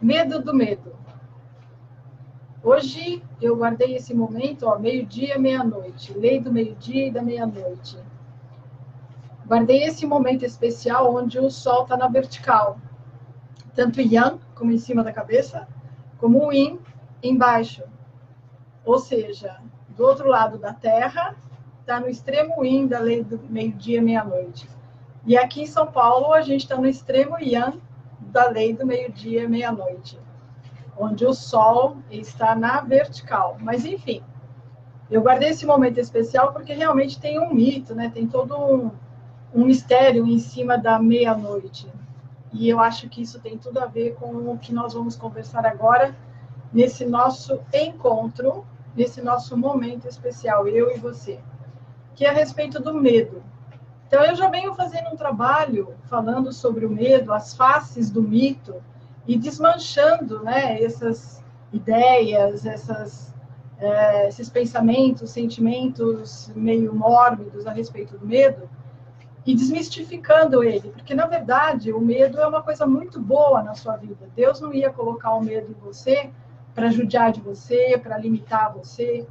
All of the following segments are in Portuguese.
Medo do medo. Hoje eu guardei esse momento, ó, meio-dia, meia-noite. Lei do meio-dia e da meia-noite. Guardei esse momento especial onde o Sol está na vertical. Tanto Yang, como em cima da cabeça, como o Yin embaixo. Ou seja, do outro lado da Terra, está no extremo Yin da lei do meio-dia, meia-noite. E aqui em São Paulo, a gente está no extremo Yang da lei do meio-dia, meia-noite, onde o Sol está na vertical. Mas, enfim, eu guardei esse momento especial porque realmente tem um mito, né? Tem todo um mistério em cima da meia-noite. E eu acho que isso tem tudo a ver com o que nós vamos conversar agora, nesse nosso encontro, nesse nosso momento especial, eu e você, que é a respeito do medo. Então, eu já venho fazendo um trabalho falando sobre o medo, as faces do mito, e desmanchando, né, essas ideias, esses pensamentos, sentimentos meio mórbidos a respeito do medo, e desmistificando ele, porque, na verdade, o medo é uma coisa muito boa na sua vida. Deus não ia colocar o medo em você para judiar de você, para limitar você,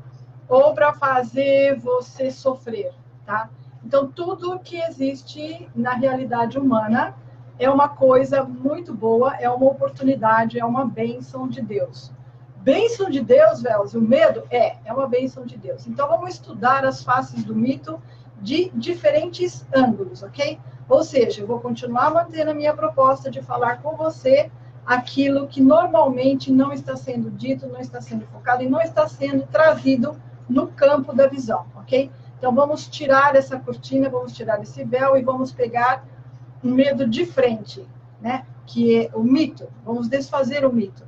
ou para fazer você sofrer, tá? Então, tudo que existe na realidade humana é uma coisa muito boa, é uma oportunidade, é uma bênção de Deus. Bênção de Deus, Véus, o medo é uma bênção de Deus. Então, vamos estudar as faces do mito de diferentes ângulos, ok? Ou seja, eu vou continuar mantendo a minha proposta de falar com você aquilo que normalmente não está sendo dito, não está sendo focado e não está sendo trazido no campo da visão, ok? Então, vamos tirar essa cortina, vamos tirar esse véu e vamos pegar um medo de frente, né? Que é o mito. Vamos desfazer o mito.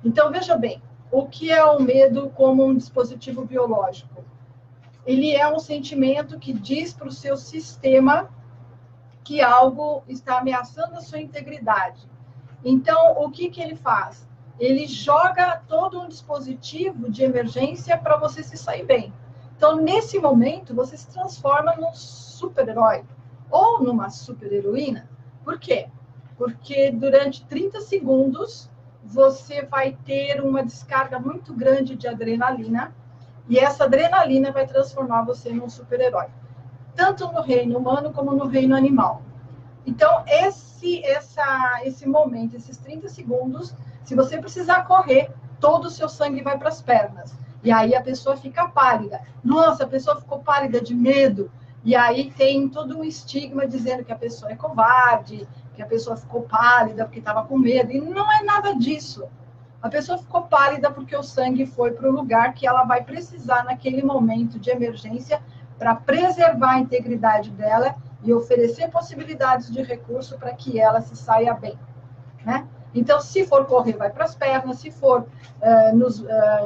Então, veja bem, o que é o medo como um dispositivo biológico? Ele é um sentimento que diz para o seu sistema que algo está ameaçando a sua integridade. Então, o que ele faz? Ele joga todo um dispositivo de emergência para você se sair bem. Então, nesse momento, você se transforma num super-herói ou numa super-heroína. Por quê? Porque durante 30 segundos, você vai ter uma descarga muito grande de adrenalina, e essa adrenalina vai transformar você num super-herói, tanto no reino humano como no reino animal. Então, esse momento, esses 30 segundos, se você precisar correr, todo o seu sangue vai para as pernas. E aí a pessoa fica pálida. Nossa, a pessoa ficou pálida de medo. E aí tem todo um estigma dizendo que a pessoa é covarde, que a pessoa ficou pálida porque estava com medo. E não é nada disso. A pessoa ficou pálida porque o sangue foi para o lugar que ela vai precisar naquele momento de emergência para preservar a integridade dela e oferecer possibilidades de recurso para que ela se saia bem, né? Então, se for correr, vai para as pernas, se for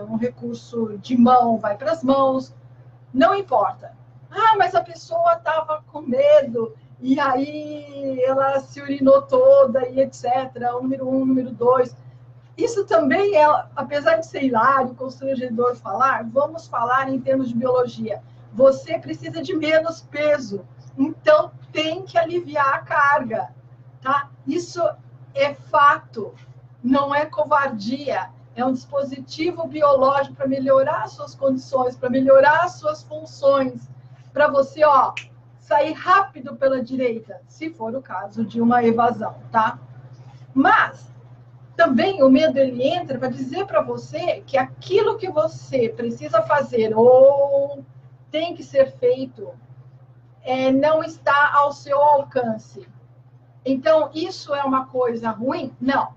um recurso de mão, vai para as mãos, não importa. Ah, mas a pessoa estava com medo, e aí ela se urinou toda, e etc. O número 1, número 2. Isso também é, apesar de ser hilário, constrangedor falar, vamos falar em termos de biologia. Você precisa de menos peso, então tem que aliviar a carga, tá? Isso é fato, não é covardia. É um dispositivo biológico para melhorar as suas condições, para melhorar as suas funções, para você, ó, sair rápido pela direita, se for o caso de uma evasão, tá? Mas também o medo, ele entra para dizer para você que aquilo que você precisa fazer ou tem que ser feito não está ao seu alcance. Então, isso é uma coisa ruim? Não.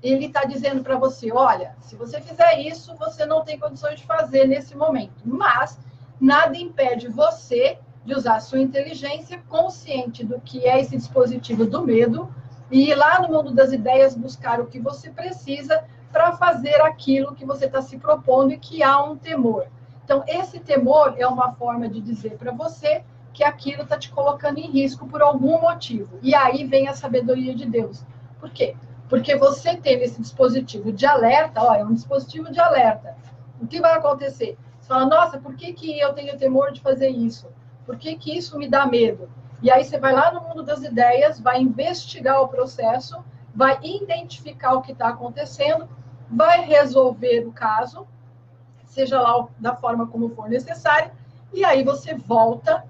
Ele está dizendo para você, olha, se você fizer isso, você não tem condições de fazer nesse momento. Mas nada impede você de usar a sua inteligência consciente do que é esse dispositivo do medo e ir lá no mundo das ideias buscar o que você precisa para fazer aquilo que você está se propondo e que há um temor. Então, esse temor é uma forma de dizer para você que aquilo está te colocando em risco por algum motivo. E aí vem a sabedoria de Deus. Por quê? Porque você teve esse dispositivo de alerta, ó, é um dispositivo de alerta. O que vai acontecer? Você fala, nossa, por que eu tenho temor de fazer isso? Por que isso me dá medo? E aí você vai lá no mundo das ideias, vai investigar o processo vai identificar o que está acontecendo, vai resolver o caso, seja lá da forma como for necessária, e aí você volta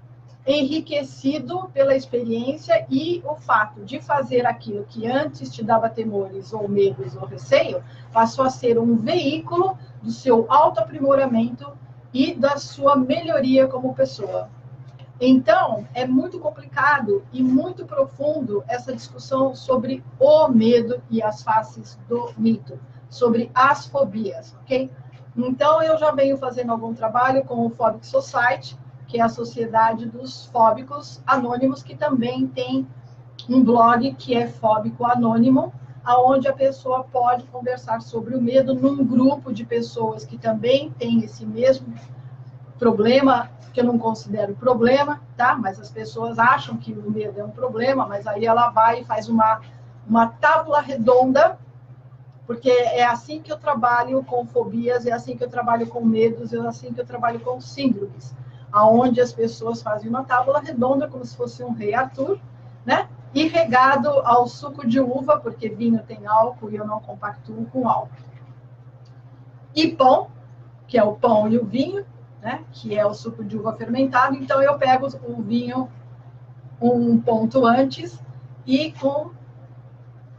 enriquecido pela experiência e o fato de fazer aquilo que antes te dava temores ou medos ou receio, passou a ser um veículo do seu autoaprimoramento e da sua melhoria como pessoa. Então, é muito complicado e muito profundo essa discussão sobre o medo e as faces do mito, sobre as fobias, ok? Então, eu já venho fazendo algum trabalho com o Phobic Society, que é a Sociedade dos Fóbicos Anônimos, que também tem um blog que é Fóbico Anônimo, onde a pessoa pode conversar sobre o medo num grupo de pessoas que também tem esse mesmo problema, que eu não considero problema, tá? Mas as pessoas acham que o medo é um problema, mas aí ela vai e faz uma tábua redonda, porque é assim que eu trabalho com fobias, é assim que eu trabalho com medos, é assim que eu trabalho com síndromes, aonde as pessoas fazem uma tábua redonda, como se fosse um rei Arthur, né? E regado ao suco de uva, porque vinho tem álcool e eu não compactuo com álcool. E pão, que é o pão e o vinho, né? Que é o suco de uva fermentado. Então, eu pego o vinho um ponto antes e com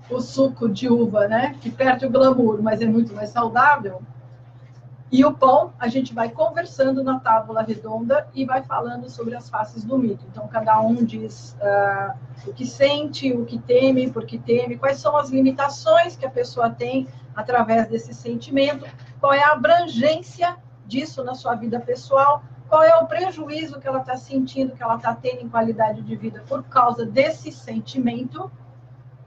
o suco de uva, né? Que perde o glamour, mas é muito mais saudável. E o pão, a gente vai conversando na tábua redonda e vai falando sobre as faces do mito. Então, cada um diz o que sente, o que teme, por que teme, quais são as limitações que a pessoa tem através desse sentimento, qual é a abrangência disso na sua vida pessoal, qual é o prejuízo que ela está sentindo, que ela está tendo em qualidade de vida por causa desse sentimento,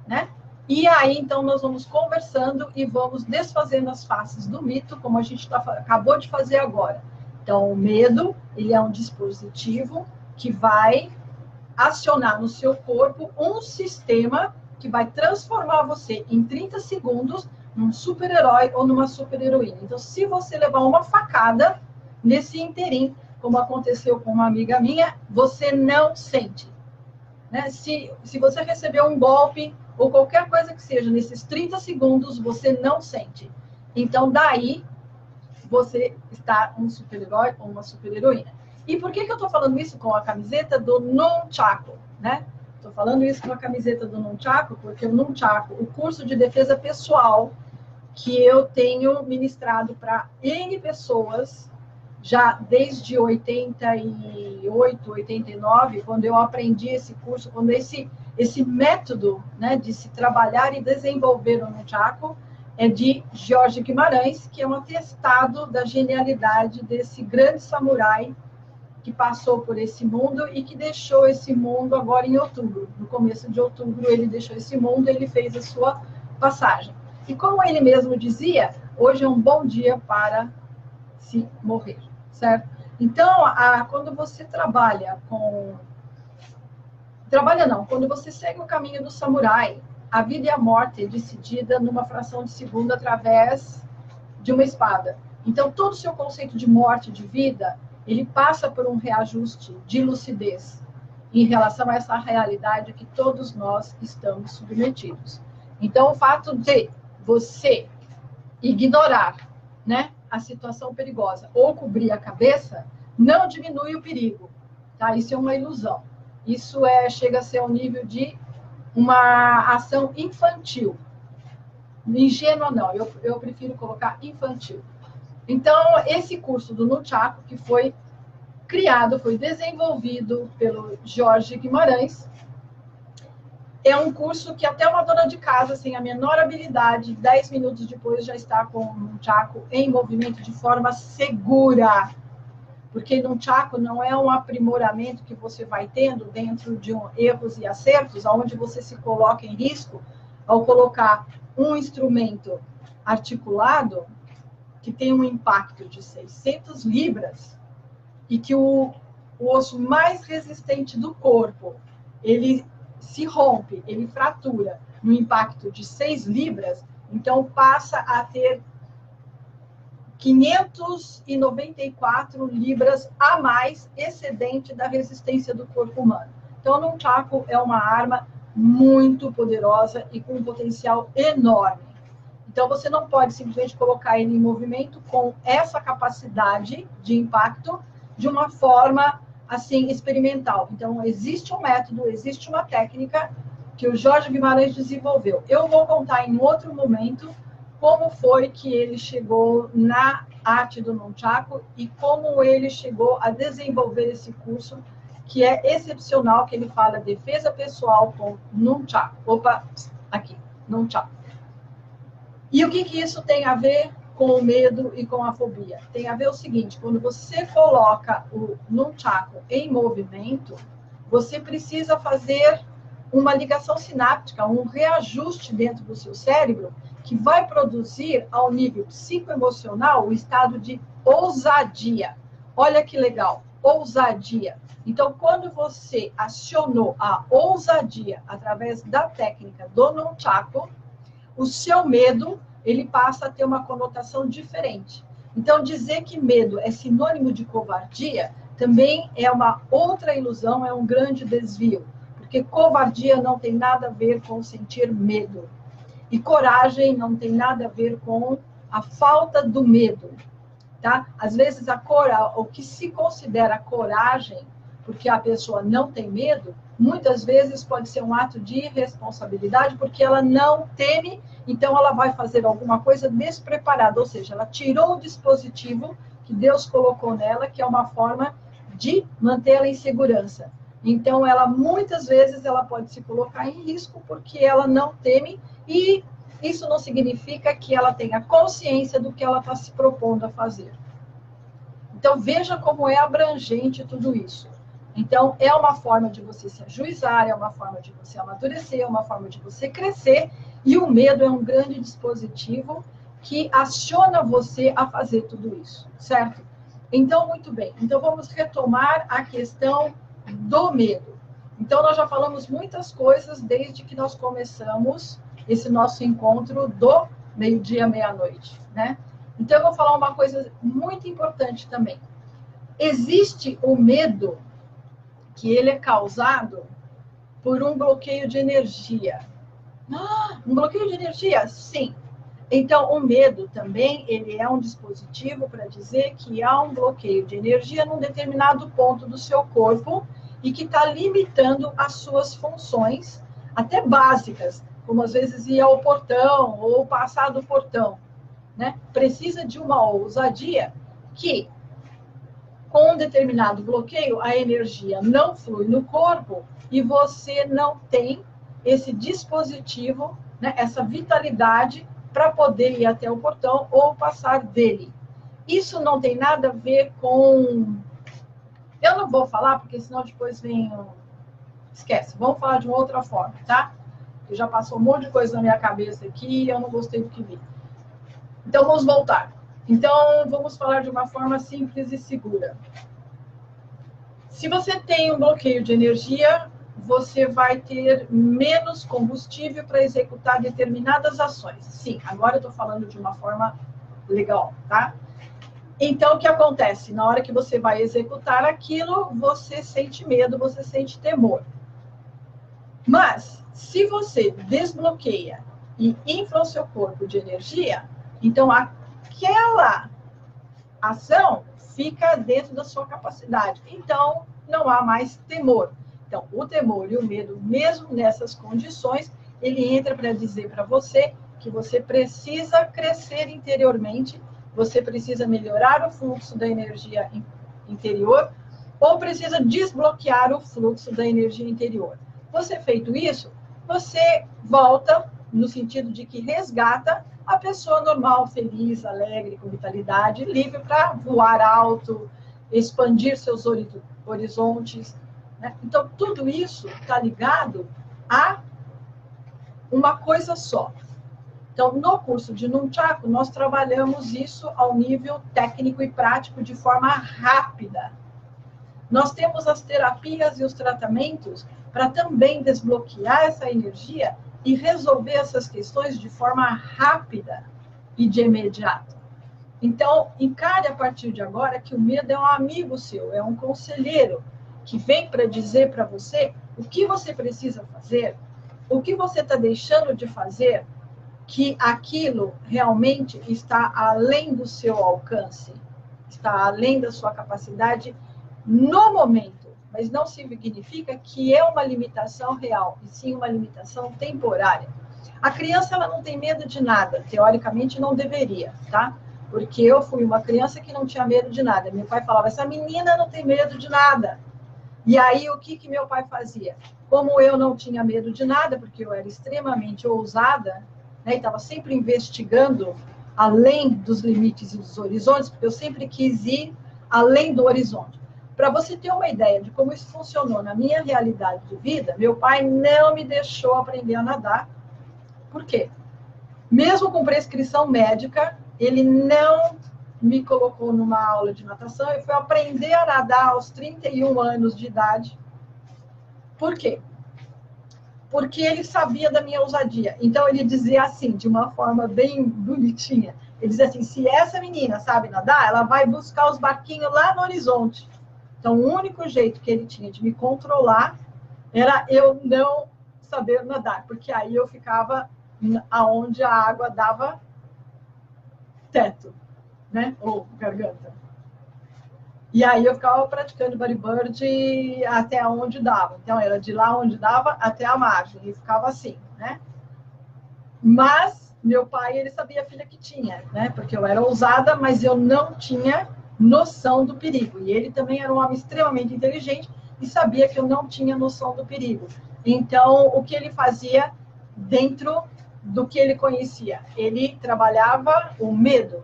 né? E aí, então, nós vamos conversando e vamos desfazendo as faces do mito, como a gente acabou de fazer agora. Então, o medo, ele é um dispositivo que vai acionar no seu corpo um sistema que vai transformar você em 30 segundos num super-herói ou numa super-heroína. Então, se você levar uma facada nesse interim, como aconteceu com uma amiga minha, você não sente. Né? Se você recebeu um golpe ou qualquer coisa que seja nesses 30 segundos, você não sente. Então, daí, você está um super-herói ou uma super-heroína. E por que eu estou falando isso com a camiseta do Nunchaku, né? Estou falando isso com a camiseta do Nunchaku, porque o Nunchaku, o curso de defesa pessoal que eu tenho ministrado para N pessoas, já desde 88, 89, quando eu aprendi esse curso, quando esse método, né, de se trabalhar e desenvolver o Nunchaku é de Jorge Guimarães, que é um atestado da genialidade desse grande samurai que passou por esse mundo e que deixou esse mundo agora em outubro. No começo de outubro ele deixou esse mundo, ele fez a sua passagem. E como ele mesmo dizia, hoje é um bom dia para se morrer, certo? Então, quando você trabalha com... Quando você segue o caminho do samurai, a vida e a morte é decidida numa fração de segundo através de uma espada. Então, todo o seu conceito de morte, de vida, ele passa por um reajuste de lucidez em relação a essa realidade que todos nós estamos submetidos. Então, o fato de você ignorar, né, a situação perigosa ou cobrir a cabeça não diminui o perigo, tá? Isso é uma ilusão. Isso chega a ser ao nível de uma ação infantil. Ingênua não, eu prefiro colocar infantil. Então, esse curso do Nunchaku, que foi criado, foi desenvolvido pelo Jorge Guimarães, é um curso que até uma dona de casa, sem a menor habilidade, 10 minutos depois já está com o Nunchaku em movimento de forma segura. Porque Nunchaku não é um aprimoramento que você vai tendo dentro de erros e acertos, onde você se coloca em risco ao colocar um instrumento articulado que tem um impacto de 600 libras e que o osso mais resistente do corpo, ele se rompe, ele fratura no impacto de 6 libras, então passa a ter 594 libras a mais excedente da resistência do corpo humano. Então, o Nunchaku é uma arma muito poderosa e com um potencial enorme. Então, você não pode simplesmente colocar ele em movimento com essa capacidade de impacto de uma forma, assim, experimental. Então, existe um método, existe uma técnica que o Jorge Guimarães desenvolveu. Eu vou contar em outro momento como foi que ele chegou na arte do Nunchaku e como ele chegou a desenvolver esse curso, que é excepcional, que ele fala defesa pessoal com Nunchaku. Opa, aqui, Nunchaku. E o que isso tem a ver com o medo e com a fobia? Tem a ver o seguinte, quando você coloca o Nunchaku em movimento, você precisa fazer uma ligação sináptica, um reajuste dentro do seu cérebro, que vai produzir, ao nível psicoemocional, o estado de ousadia. Olha que legal, ousadia. Então, quando você acionou a ousadia através da técnica do Nunchaku, o seu medo, ele passa a ter uma conotação diferente. Então, dizer que medo é sinônimo de covardia também é uma outra ilusão, é um grande desvio. Porque covardia não tem nada a ver com sentir medo. E coragem não tem nada a ver com a falta do medo. Tá? Às vezes, o que se considera coragem, porque a pessoa não tem medo, muitas vezes pode ser um ato de irresponsabilidade, porque ela não teme, então ela vai fazer alguma coisa despreparada, ou seja, ela tirou o dispositivo que Deus colocou nela, que é uma forma de mantê-la em segurança. Então, muitas vezes ela pode se colocar em risco porque ela não teme, e isso não significa que ela tenha consciência do que ela está se propondo a fazer. Então, veja como é abrangente tudo isso. Então, é uma forma de você se ajuizar, é uma forma de você amadurecer, é uma forma de você crescer, e o medo é um grande dispositivo que aciona você a fazer tudo isso, certo? Então, muito bem. Então, vamos retomar a questão do medo. Então, nós já falamos muitas coisas desde que nós começamos esse nosso encontro do meio-dia, meia-noite, né? Então, eu vou falar uma coisa muito importante também. Existe o medo que ele é causado por um bloqueio de energia. Um bloqueio de energia? Sim. Então, o medo também, ele é um dispositivo para dizer que há um bloqueio de energia num determinado ponto do seu corpo e que está limitando as suas funções, até básicas, como às vezes ir ao portão ou passar do portão, né? Precisa de uma ousadia que, com um determinado bloqueio, a energia não flui no corpo e você não tem esse dispositivo, né, essa vitalidade para poder ir até o portão ou passar dele. Isso não tem nada a ver com... Eu não vou falar, porque senão depois vem... Esquece, vamos falar de uma outra forma, tá? Porque já passou um monte de coisa na minha cabeça aqui e eu não gostei do que vi. Então, vamos voltar. Então, vamos falar de uma forma simples e segura. Se você tem um bloqueio de energia, você vai ter menos combustível para executar determinadas ações. Sim, agora eu estou falando de uma forma legal, tá? Então, o que acontece? Na hora que você vai executar aquilo, você sente medo, você sente temor. Mas, se você desbloqueia e infla o seu corpo de energia, então aquela ação fica dentro da sua capacidade. Então, não há mais temor. Então, o temor e o medo, mesmo nessas condições, ele entra para dizer para você que você precisa crescer interiormente, você precisa melhorar o fluxo da energia interior, ou precisa desbloquear o fluxo da energia interior. Você feito isso, você volta, no sentido de que resgata a pessoa normal, feliz, alegre, com vitalidade, livre para voar alto, expandir seus horizontes, né? Então, tudo isso está ligado a uma coisa só. Então, no curso de Nunchaku, nós trabalhamos isso ao nível técnico e prático de forma rápida. Nós temos as terapias e os tratamentos para também desbloquear essa energia e resolver essas questões de forma rápida e de imediato. Então, encare a partir de agora que o medo é um amigo seu, é um conselheiro que vem para dizer para você o que você precisa fazer o que você está deixando de fazer que aquilo realmente está além do seu alcance, está além da sua capacidade no momento, mas não significa que é uma limitação real, e sim uma limitação temporária. A criança, ela não tem medo de nada, teoricamente não deveria, tá? Porque eu fui uma criança que não tinha medo de nada. Meu pai falava, essa menina não tem medo de nada. E aí, o que meu pai fazia? Como eu não tinha medo de nada, porque eu era extremamente ousada, né, e estava sempre investigando além dos limites e dos horizontes, porque eu sempre quis ir além do horizonte. Para você ter uma ideia de como isso funcionou na minha realidade de vida, meu pai não me deixou aprender a nadar. Por quê? Mesmo com prescrição médica, ele não me colocou numa aula de natação. Eu fui aprender a nadar aos 31 anos de idade. Por quê? Porque ele sabia da minha ousadia. Então, ele dizia assim, de uma forma bem bonitinha. Ele dizia assim, se essa menina sabe nadar, ela vai buscar os barquinhos lá no horizonte. Então, o único jeito que ele tinha de me controlar era eu não saber nadar, porque aí eu ficava aonde a água dava teto, né? Ou garganta. E aí eu ficava praticando bodyboard até onde dava. Então, era de lá onde dava até a margem. E ficava assim, né? Mas meu pai, ele sabia a filha que tinha, né? Porque eu era ousada, mas eu não tinha noção do perigo. E ele também era um homem extremamente inteligente e sabia que eu não tinha noção do perigo. Então, o que ele fazia dentro do que ele conhecia? Ele trabalhava o medo,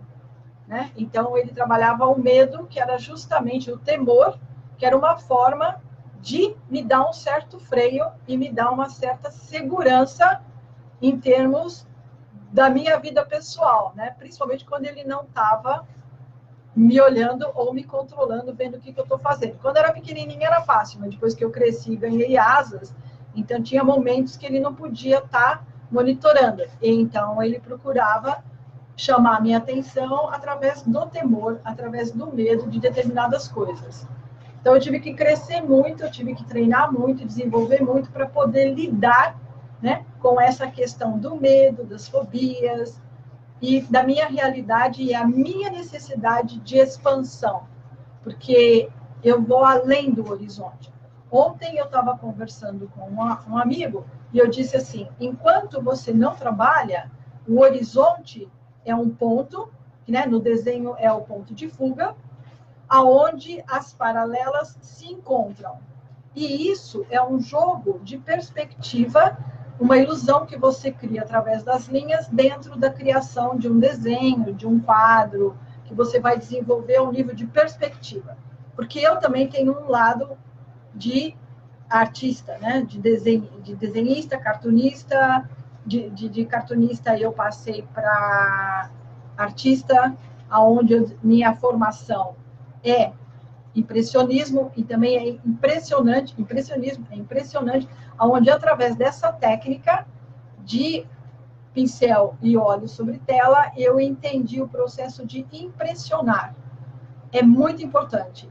né? Então, ele trabalhava o medo, que era justamente o temor, que era uma forma de me dar um certo freio e me dar uma certa segurança em termos da minha vida pessoal, né? Principalmente quando ele não estava me olhando ou me controlando, vendo o que eu estou fazendo. Quando eu era pequenininha era fácil, mas depois que eu cresci e ganhei asas, então tinha momentos que ele não podia estar monitorando. E então ele procurava chamar a minha atenção através do temor, através do medo de determinadas coisas. Então eu tive que crescer muito, eu tive que treinar muito, desenvolver muito para poder lidar, né, com essa questão do medo, das fobias, e da minha realidade e a minha necessidade de expansão, porque eu vou além do horizonte. Ontem eu estava conversando com um amigo e eu disse assim, enquanto você não trabalha, o horizonte é um ponto, né, no desenho é o ponto de fuga, aonde as paralelas se encontram. E isso é um jogo de perspectiva, uma ilusão que você cria através das linhas dentro da criação de um desenho, de um quadro, que você vai desenvolver um nível de perspectiva. Porque eu também tenho um lado de artista, né? De desenhista, cartunista, de cartunista eu passei para artista, aonde minha formação é impressionismo, e também é impressionante, impressionismo é impressionante, onde através dessa técnica de pincel e óleo sobre tela, eu entendi o processo de impressionar. É muito importante.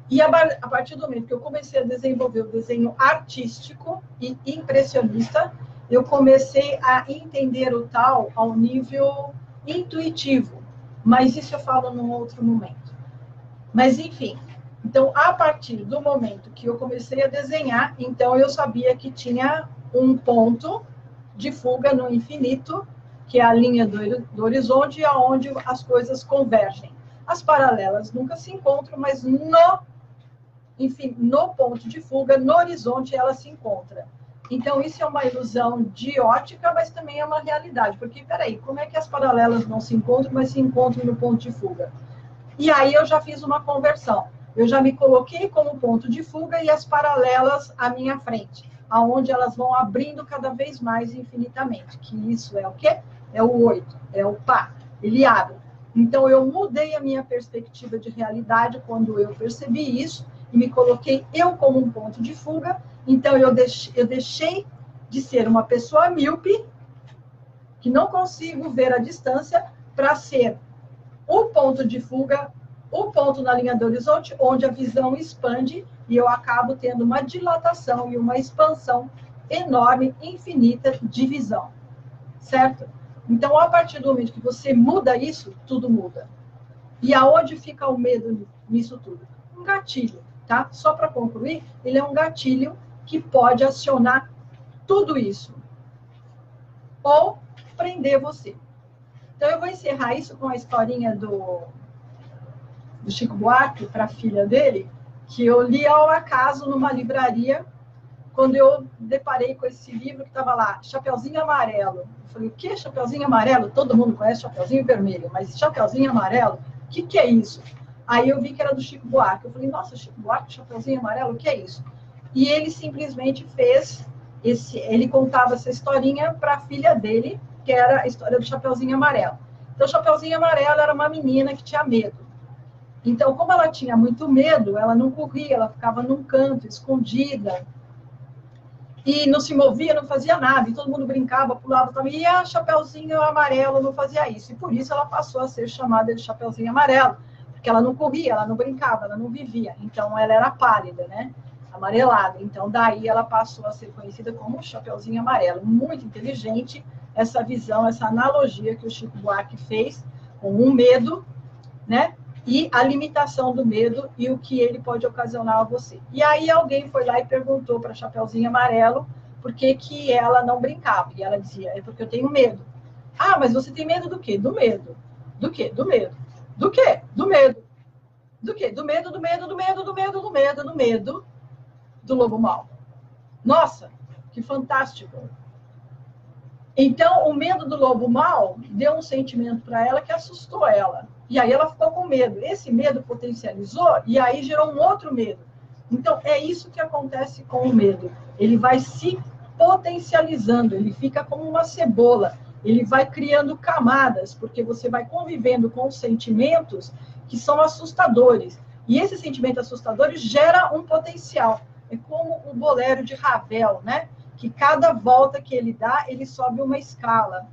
E a partir do momento que eu comecei a desenvolver o desenho artístico e impressionista, eu comecei a entender o tal ao nível intuitivo. Mas isso eu falo num outro momento. Mas, enfim, então, a partir do momento que eu comecei a desenhar, então eu sabia que tinha um ponto de fuga no infinito, que é a linha do horizonte, aonde as coisas convergem. As paralelas nunca se encontram, mas no ponto de fuga, no horizonte, ela se encontra. Então, isso é uma ilusão de ótica, mas também é uma realidade. Porque, peraí, como é que as paralelas não se encontram, mas se encontram no ponto de fuga? E aí eu já fiz uma conversão. Eu já me coloquei como ponto de fuga e as paralelas à minha frente, aonde elas vão abrindo cada vez mais infinitamente. Que isso é o quê? É o 8, é o pá, ele abre. Então eu mudei a minha perspectiva de realidade quando eu percebi isso e me coloquei eu como um ponto de fuga. Então eu deixei de ser uma pessoa míope, que não consigo ver a distância, para ser o ponto de fuga, o ponto na linha do horizonte, onde a visão expande e eu acabo tendo uma dilatação e uma expansão enorme, infinita de visão, certo? Então, a partir do momento que você muda isso, tudo muda. E aonde fica o medo nisso tudo? Um gatilho, tá? Só para concluir, ele é um gatilho que pode acionar tudo isso. Ou prender você. Então, eu vou encerrar isso com a historinha do Chico Buarque para a filha dele, que eu li ao acaso numa livraria, quando eu deparei com esse livro que estava lá, Chapeuzinho Amarelo. Eu falei, o que Chapeuzinho Amarelo? Todo mundo conhece Chapeuzinho Vermelho, mas Chapeuzinho Amarelo, o que é isso? Aí eu vi que era do Chico Buarque. Eu falei, nossa, Chico Buarque, Chapeuzinho Amarelo, o que é isso? E ele simplesmente fez, ele contava essa historinha para a filha dele, que era a história do Chapeuzinho Amarelo. Então, Chapeuzinho Amarelo era uma menina que tinha medo. Então, como ela tinha muito medo, ela não corria, ela ficava num canto, escondida, e não se movia, não fazia nada, e todo mundo brincava, pulava também, e a Chapeuzinho Amarelo não fazia isso, e por isso ela passou a ser chamada de Chapeuzinho Amarelo, porque ela não corria, ela não brincava, ela não vivia, então ela era pálida, né, amarelada, então daí ela passou a ser conhecida como Chapeuzinho Amarelo. Muito inteligente essa visão, essa analogia que o Chico Buarque fez com o medo, né, e a limitação do medo e o que ele pode ocasionar a você. E aí alguém foi lá e perguntou para a Chapeuzinho Amarelo por que ela não brincava. E ela dizia, é porque eu tenho medo. Ah, mas você tem medo do quê? Do medo. Do quê? Do medo. Do quê? Do medo. Do quê? Do medo, do medo, do medo, do medo, do medo, do medo do lobo mau. Nossa, que fantástico. Então, o medo do lobo mau deu um sentimento para ela que assustou ela. E aí ela ficou com medo. Esse medo potencializou e aí gerou um outro medo. Então, é isso que acontece com o medo. Ele vai se potencializando, ele fica como uma cebola. Ele vai criando camadas, porque você vai convivendo com sentimentos que são assustadores. E esse sentimento assustador gera um potencial. É como o bolero de Ravel, né? Que cada volta que ele dá, ele sobe uma escala,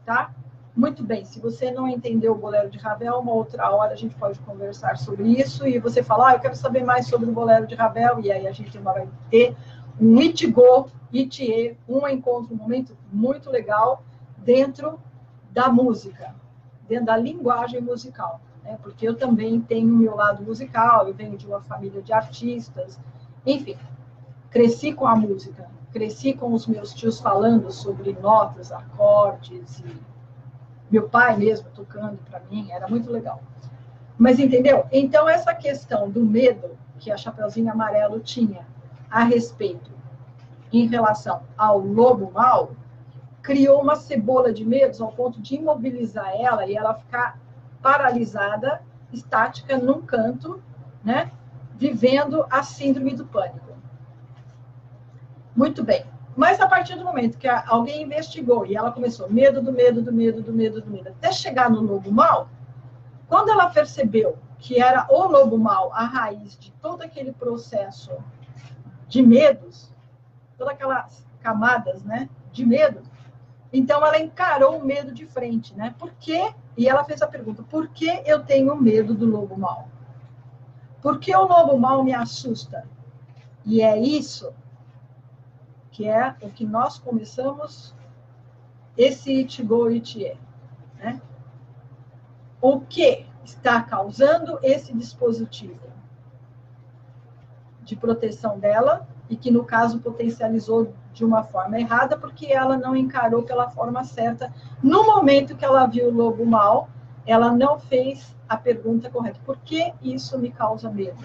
tá? Muito bem, se você não entendeu o bolero de Ravel, uma outra hora a gente pode conversar sobre isso, e você fala, eu quero saber mais sobre o bolero de Ravel, e aí a gente vai ter um Itigo, Itie, um encontro, um momento muito legal dentro da música, dentro da linguagem musical, né? Porque eu também tenho o meu lado musical, eu venho de uma família de artistas, enfim, cresci com a música, cresci com os meus tios falando sobre notas, acordes, e meu pai mesmo tocando para mim, era muito legal. Mas entendeu? Então, essa questão do medo que a Chapeuzinho Amarelo tinha a respeito em relação ao lobo mau, criou uma cebola de medos ao ponto de imobilizar ela e ela ficar paralisada, estática, num canto, né? Vivendo a síndrome do pânico. Muito bem. Mas a partir do momento que alguém investigou e ela começou medo do medo, do medo, do medo, do medo, até chegar no lobo mau, quando ela percebeu que era o lobo mau a raiz de todo aquele processo de medos, todas aquelas camadas, né, de medo, então ela encarou o medo de frente, né? Por quê? E ela fez a pergunta, por que eu tenho medo do lobo mau? Por que o lobo mau me assusta? E é isso que é o que nós começamos esse Itigo Itie, né? O que está causando esse dispositivo de proteção dela e que, no caso, potencializou de uma forma errada porque ela não encarou pela forma certa. No momento que ela viu o lobo mau, ela não fez a pergunta correta. Por que isso me causa medo?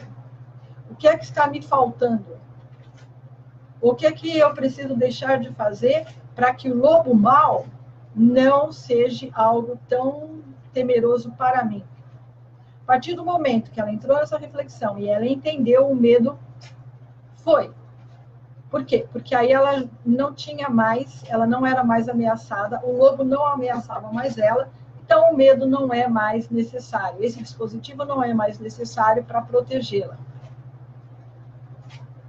O que é que está me faltando? O que é que eu preciso deixar de fazer para que o lobo mau não seja algo tão temeroso para mim? A partir do momento que ela entrou nessa reflexão e ela entendeu, o medo foi. Por quê? Porque aí ela não tinha mais, ela não era mais ameaçada, o lobo não ameaçava mais ela, então o medo não é mais necessário. Esse dispositivo não é mais necessário para protegê-la.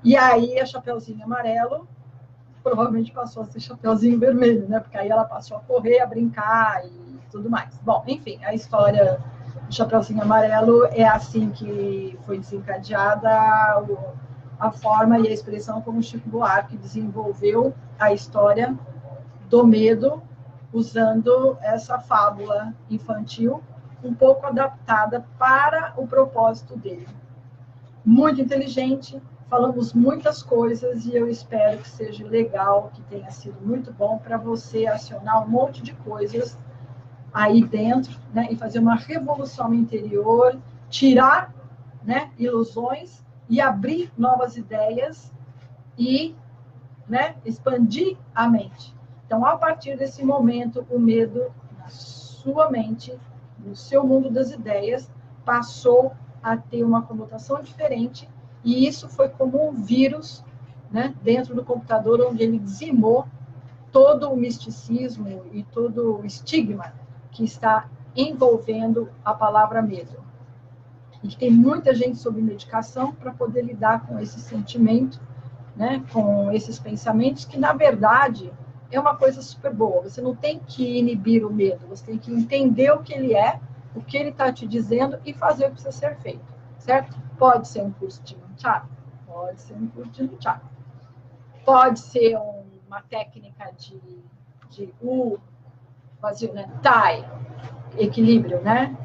E aí a Chapeuzinho Amarelo provavelmente passou a ser Chapeuzinho Vermelho, né? Porque aí ela passou a correr, a brincar e tudo mais. Bom, enfim, a história do Chapeuzinho Amarelo é assim que foi desencadeada a forma e a expressão como Chico Buarque desenvolveu a história do medo, usando essa fábula infantil, um pouco adaptada para o propósito dele. Muito inteligente, falamos muitas coisas e eu espero que seja legal, que tenha sido muito bom para você acionar um monte de coisas aí dentro, né, e fazer uma revolução interior, tirar, né, ilusões e abrir novas ideias e, né, expandir a mente. Então, a partir desse momento, o medo na sua mente, no seu mundo das ideias, passou a ter uma conotação diferente, e isso foi como um vírus, né, dentro do computador, onde ele dizimou todo o misticismo e todo o estigma que está envolvendo a palavra medo. E que tem muita gente sob medicação para poder lidar com esse sentimento, né, com esses pensamentos, que, na verdade, é uma coisa super boa. Você não tem que inibir o medo, você tem que entender o que ele é, o que ele está te dizendo e fazer o que precisa ser feito, certo? Pode ser um curso de mantra, pode ser um curso de luchar, pode ser uma técnica de vazio, né? Tai, equilíbrio, né?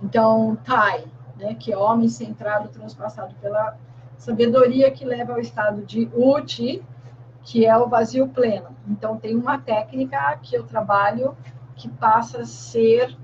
Então, Tai, né, que é homem centrado, transpassado pela sabedoria, que leva ao estado de Uti, que é o vazio pleno. Então, tem uma técnica que eu trabalho que passa a ser,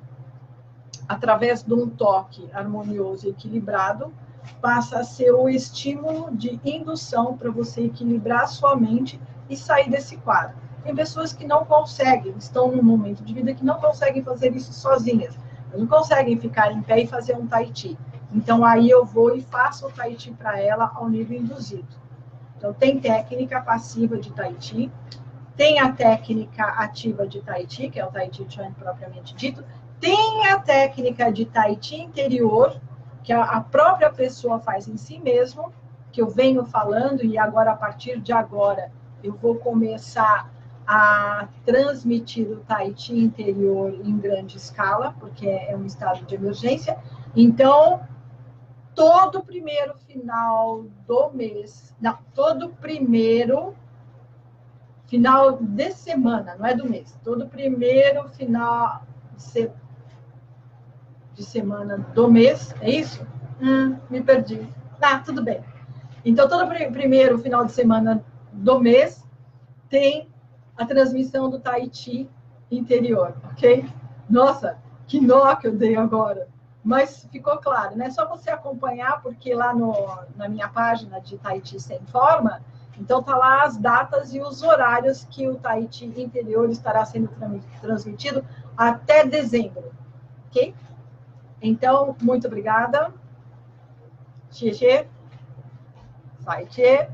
através de um toque harmonioso e equilibrado, passa a ser o estímulo de indução para você equilibrar a sua mente e sair desse quadro. Tem pessoas que não conseguem, estão num momento de vida que não conseguem fazer isso sozinhas, não conseguem ficar em pé e fazer um tai chi. Então, aí eu vou e faço o tai chi para ela ao nível induzido. Então, tem técnica passiva de tai chi, tem a técnica ativa de tai chi, que é o tai chi chuan propriamente dito, tem a técnica de tai chi interior, que a própria pessoa faz em si mesmo, que eu venho falando, e agora, a partir de agora, eu vou começar a transmitir o tai chi interior em grande escala, porque é um estado de emergência. Então, todo primeiro final do mês, não, todo primeiro final de semana, não é do mês, todo primeiro final de semana do mês, é isso? Me perdi. Tá, tudo bem. Então, todo primeiro final de semana do mês tem a transmissão do Tai Chi interior, ok? Nossa, que nó que eu dei agora. Mas ficou claro, né? Só você acompanhar, porque lá na minha página de Tai Chi Sem Forma, então tá lá as datas e os horários que o Tai Chi interior estará sendo transmitido até dezembro, ok? Então, muito obrigada. Xie xie. Sai, tchê.